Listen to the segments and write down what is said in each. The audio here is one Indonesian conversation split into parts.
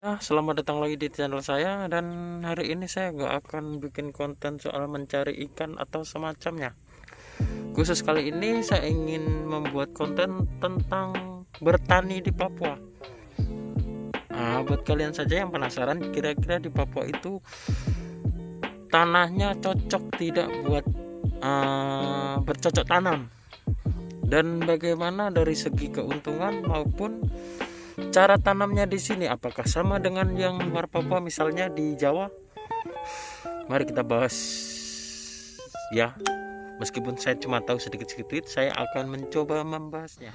Selamat datang lagi di channel saya, dan hari ini saya gak akan bikin konten soal mencari ikan atau semacamnya. Khusus kali ini saya ingin membuat konten tentang bertani di Papua. Buat kalian saja yang penasaran kira-kira di Papua itu tanahnya cocok tidak buat bercocok tanam, dan bagaimana dari segi keuntungan maupun cara tanamnya di sini, apakah sama dengan yang luar Papua misalnya di Jawa? Mari kita bahas ya. Meskipun saya cuma tahu sedikit-sedikit, saya akan mencoba membahasnya.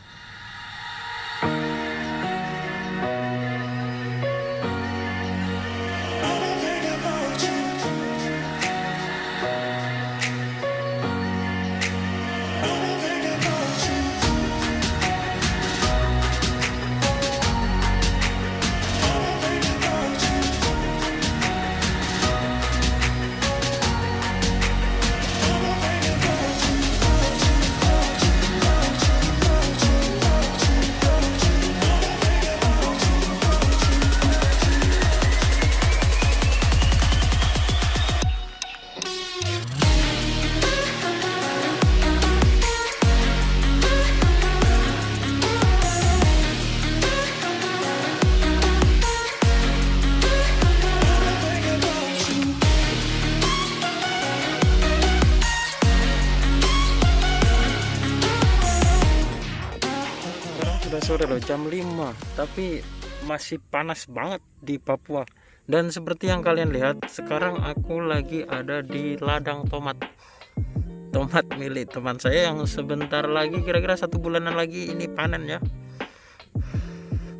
Sudah sore loh, jam 5, tapi masih panas banget di Papua. Dan seperti yang kalian lihat, sekarang aku lagi ada di ladang tomat milik teman saya yang sebentar lagi, kira-kira 1 bulanan lagi ini panen ya.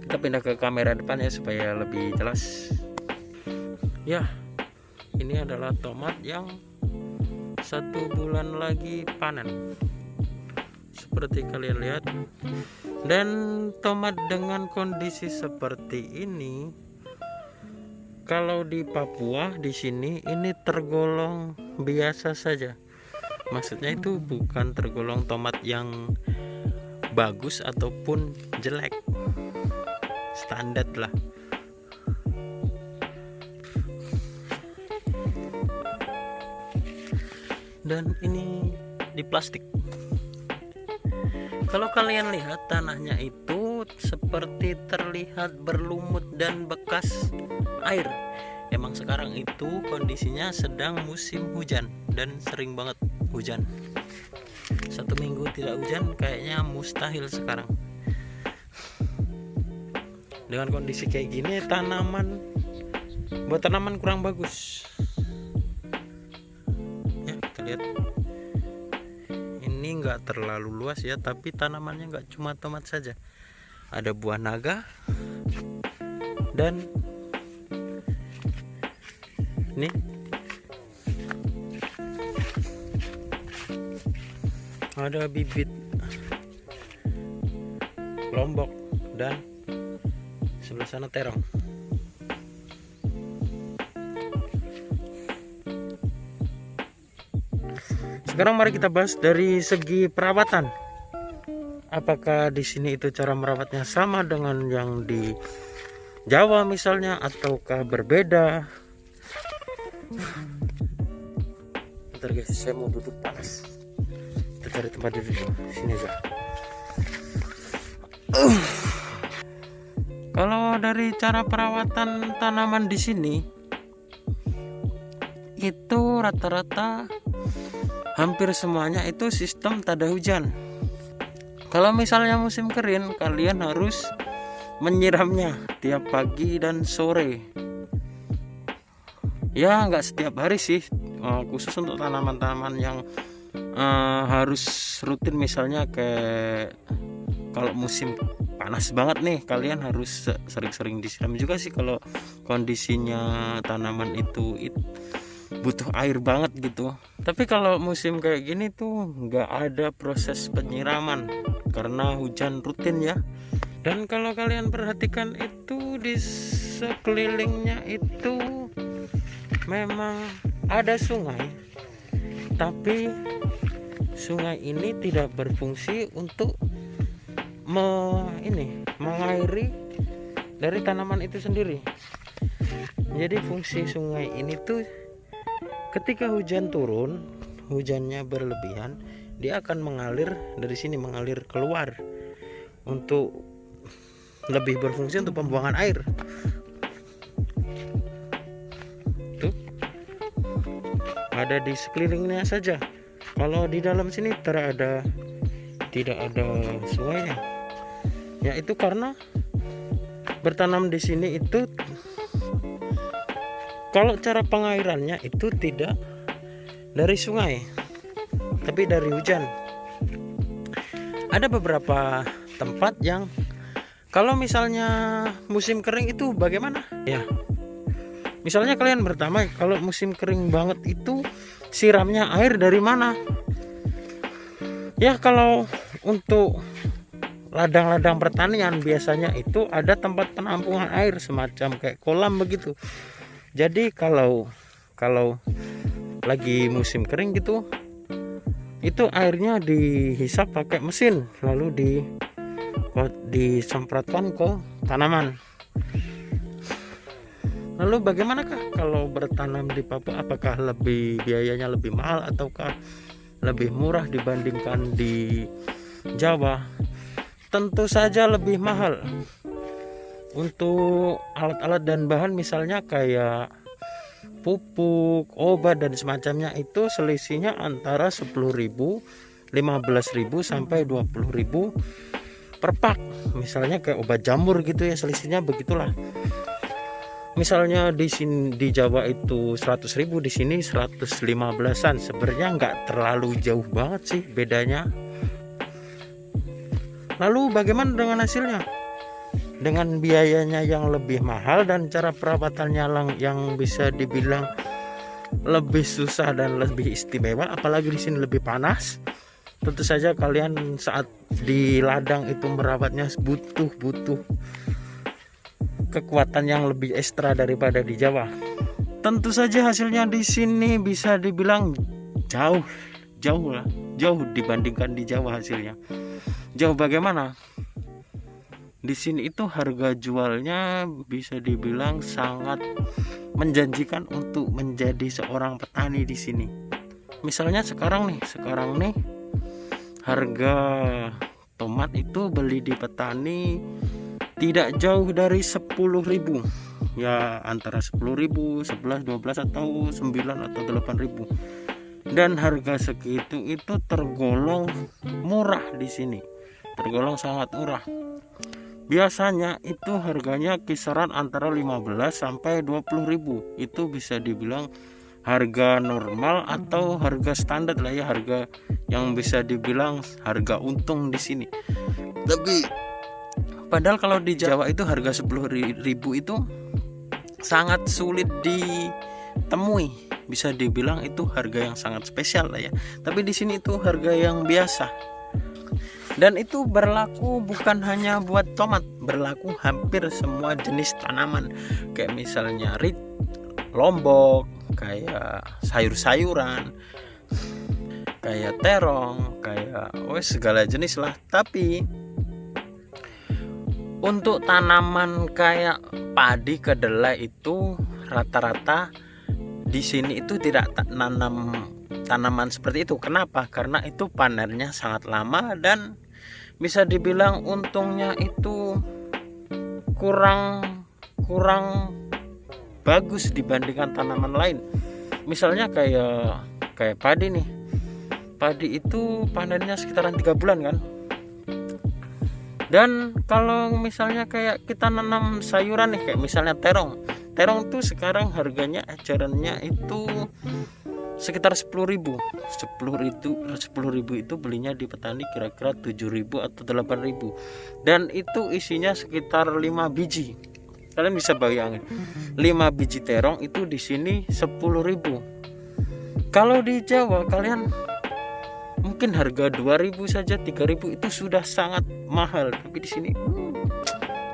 Kita pindah ke kamera depan ya supaya lebih jelas. Ya, ini adalah tomat yang 1 bulan lagi panen, seperti kalian lihat. Dan tomat dengan kondisi seperti ini, kalau di Papua di sini ini tergolong biasa saja. Maksudnya itu bukan tergolong tomat yang bagus ataupun jelek, standar lah. Dan ini di plastik. Kalau kalian lihat, tanahnya itu seperti terlihat berlumut dan bekas air. Emang sekarang itu kondisinya sedang musim hujan dan sering banget hujan. 1 minggu tidak hujan kayaknya mustahil sekarang. Dengan kondisi kayak gini, buat tanaman kurang bagus. Ya, kita lihat. Ini nggak terlalu luas ya, tapi tanamannya nggak cuma tomat saja, ada buah naga dan ini ada bibit lombok dan sebelah sana terong. Sekarang mari kita bahas dari segi perawatan. Apakah di sini itu cara merawatnya sama dengan yang di Jawa misalnya, ataukah berbeda? Bentar guys, saya mau duduk panas. Kita cari tempat duduk sini aja. Kalau dari cara perawatan tanaman di sini, itu rata-rata hampir semuanya itu sistem tada hujan. Kalau misalnya musim kering, kalian harus menyiramnya tiap pagi dan sore. Ya, nggak setiap hari sih, khusus untuk tanaman-tanaman yang harus rutin, misalnya kayak kalau musim panas banget nih, kalian harus sering-sering disiram juga sih. Kalau kondisinya tanaman itu butuh air banget gitu. Tapi kalau musim kayak gini tuh nggak ada proses penyiraman karena hujan rutin ya. Dan kalau kalian perhatikan itu di sekelilingnya itu memang ada sungai, tapi sungai ini tidak berfungsi untuk mengairi dari tanaman itu sendiri. Jadi fungsi sungai ini tuh ketika hujan turun, hujannya berlebihan, dia akan mengalir dari sini, mengalir keluar untuk lebih berfungsi untuk pembuangan air. Tuh, ada di sekelilingnya saja. Kalau di dalam sini tidak ada sungainya. Ya itu karena bertanam di sini itu kalau cara pengairannya itu tidak dari sungai, tapi dari hujan. Ada beberapa tempat yang kalau misalnya musim kering itu bagaimana? Ya, misalnya kalian bertanya, kalau musim kering banget itu siramnya air dari mana? Ya, kalau untuk ladang-ladang pertanian biasanya itu ada tempat penampungan air semacam kayak kolam begitu. Jadi kalau lagi musim kering gitu, itu airnya dihisap pakai mesin lalu disemprotkan ke tanaman. Lalu bagaimanakah kalau bertanam di Papua? Apakah biayanya lebih mahal ataukah lebih murah dibandingkan di Jawa? Tentu saja lebih mahal. Untuk alat-alat dan bahan misalnya kayak pupuk, obat dan semacamnya itu selisihnya antara 10.000, 15.000 sampai 20.000 per pak. Misalnya kayak obat jamur gitu ya, selisihnya begitulah. Misalnya di sini di Jawa itu 100.000, di sini 115-an. Sebenarnya nggak terlalu jauh banget sih bedanya. Lalu bagaimana dengan hasilnya? Dengan biayanya yang lebih mahal dan cara perawatannya yang bisa dibilang lebih susah dan lebih istimewa, apalagi di sini lebih panas. Tentu saja kalian saat di ladang itu merawatnya butuh kekuatan yang lebih ekstra daripada di Jawa. Tentu saja hasilnya di sini bisa dibilang jauh dibandingkan di Jawa hasilnya. Jauh bagaimana? Di sini itu harga jualnya bisa dibilang sangat menjanjikan untuk menjadi seorang petani di sini. Misalnya sekarang nih harga tomat itu beli di petani tidak jauh dari 10.000. Ya antara 10.000, 11, 12 atau 9 atau 8.000. Dan harga segitu itu tergolong murah di sini. Tergolong sangat murah. Biasanya itu harganya kisaran antara 15 sampai 20.000. Itu bisa dibilang harga normal atau harga standar lah ya, harga yang bisa dibilang harga untung di sini. Tapi padahal kalau di Jawa itu harga 10.000 itu sangat sulit ditemui. Bisa dibilang itu harga yang sangat spesial lah ya. Tapi di sini itu harga yang biasa. Dan itu berlaku bukan hanya buat tomat, berlaku hampir semua jenis tanaman. Kayak misalnya lombok, kayak sayur-sayuran, kayak terong, kayak segala jenis lah. Tapi untuk tanaman kayak padi, kedelai itu rata-rata di sini itu tidak nanam tanaman seperti itu. Kenapa? Karena itu panennya sangat lama dan bisa dibilang untungnya itu kurang bagus dibandingkan tanaman lain. Misalnya kayak padi nih. Padi itu panennya sekitaran 3 bulan kan. Dan kalau misalnya kayak kita nanam sayuran nih, kayak misalnya terong tuh sekarang harganya ecerannya itu sekitar 10.000 itu belinya di petani kira-kira 7.000 atau 8.000, dan itu isinya sekitar 5 biji. Kalian bisa bayangin 5 biji terong itu di sini 10.000. Kalau di Jawa kalian mungkin harga 2.000 saja, 3.000 itu sudah sangat mahal. Tapi di sini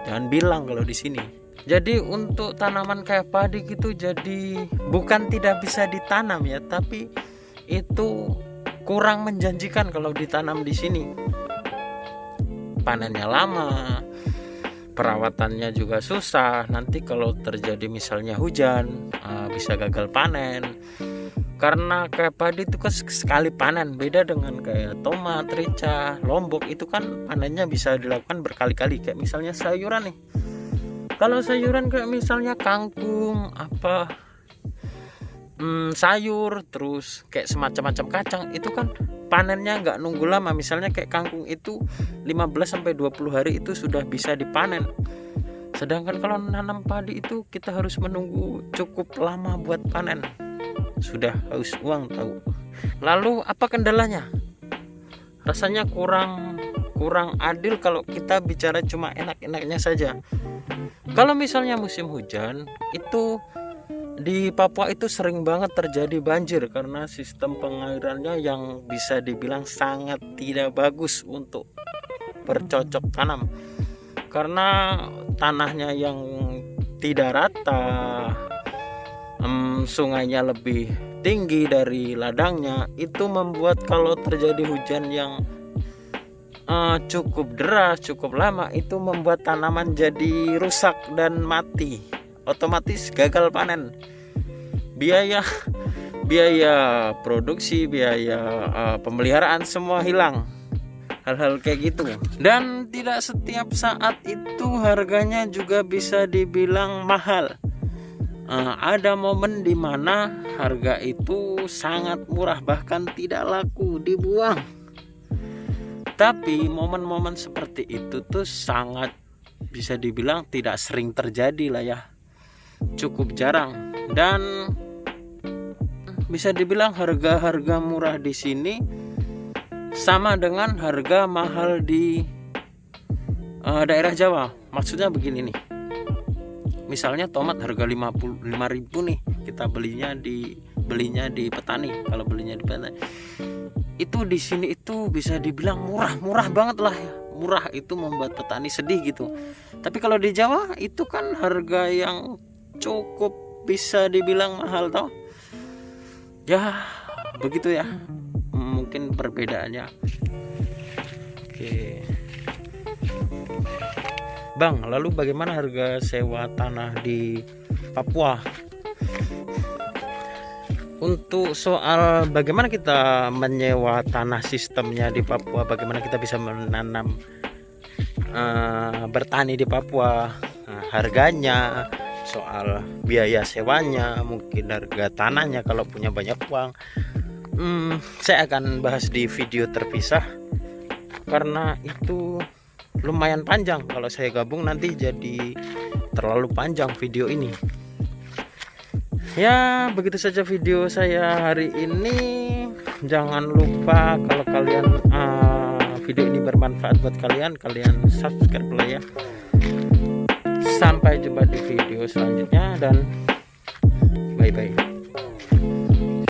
jangan bilang kalau di sini. Jadi untuk tanaman kayak padi gitu, jadi bukan tidak bisa ditanam ya, tapi itu kurang menjanjikan kalau ditanam di sini. Panennya lama, perawatannya juga susah. Nanti kalau terjadi misalnya hujan, bisa gagal panen. Karena kayak padi itu kan sekali panen, beda dengan kayak tomat, rica, lombok, itu kan panennya bisa dilakukan berkali-kali. Kayak misalnya sayuran nih, kalau sayuran kayak misalnya kangkung, sayur, terus kayak semacam-macam kacang, itu kan panennya nggak nunggu lama. Misalnya kayak kangkung itu 15-20 hari itu sudah bisa dipanen. Sedangkan kalau nanam padi itu kita harus menunggu cukup lama buat panen. Sudah haus uang tahu. Lalu apa kendalanya? Rasanya kurang adil kalau kita bicara cuma enak-enaknya saja. Kalau misalnya musim hujan itu di Papua itu sering banget terjadi banjir karena sistem pengairannya yang bisa dibilang sangat tidak bagus untuk bercocok tanam. Karena tanahnya yang tidak rata, sungainya lebih tinggi dari ladangnya, itu membuat kalau terjadi hujan yang cukup deras, cukup lama, itu membuat tanaman jadi rusak dan mati. Otomatis gagal panen. Biaya produksi, biaya pemeliharaan semua hilang. Hal-hal kayak gitu. Dan tidak setiap saat itu harganya juga bisa dibilang mahal. Ada momen dimana harga itu sangat murah, bahkan tidak laku, dibuang. Tapi momen-momen seperti itu tuh sangat bisa dibilang tidak sering terjadi lah ya, cukup jarang. Dan bisa dibilang harga-harga murah di sini sama dengan harga mahal di daerah Jawa. Maksudnya begini nih, misalnya tomat harga 55.000 nih, kita belinya di petani. Kalau belinya di petani itu di sini itu bisa dibilang murah banget lah ya. Murah itu membuat petani sedih gitu. Tapi kalau di Jawa itu kan harga yang cukup bisa dibilang mahal toh. Ya begitu ya, mungkin perbedaannya. Oke Bang, lalu bagaimana harga sewa tanah di Papua? Untuk soal bagaimana kita menyewa tanah, sistemnya di Papua, bagaimana kita bisa menanam, bertani di Papua, harganya, soal biaya sewanya, mungkin harga tanahnya kalau punya banyak uang, saya akan bahas di video terpisah karena itu lumayan panjang. Kalau saya gabung nanti jadi terlalu panjang video ini. Ya begitu saja video saya hari ini. Jangan lupa kalau kalian video ini bermanfaat buat kalian subscribe lah ya. Sampai jumpa di video selanjutnya dan bye bye.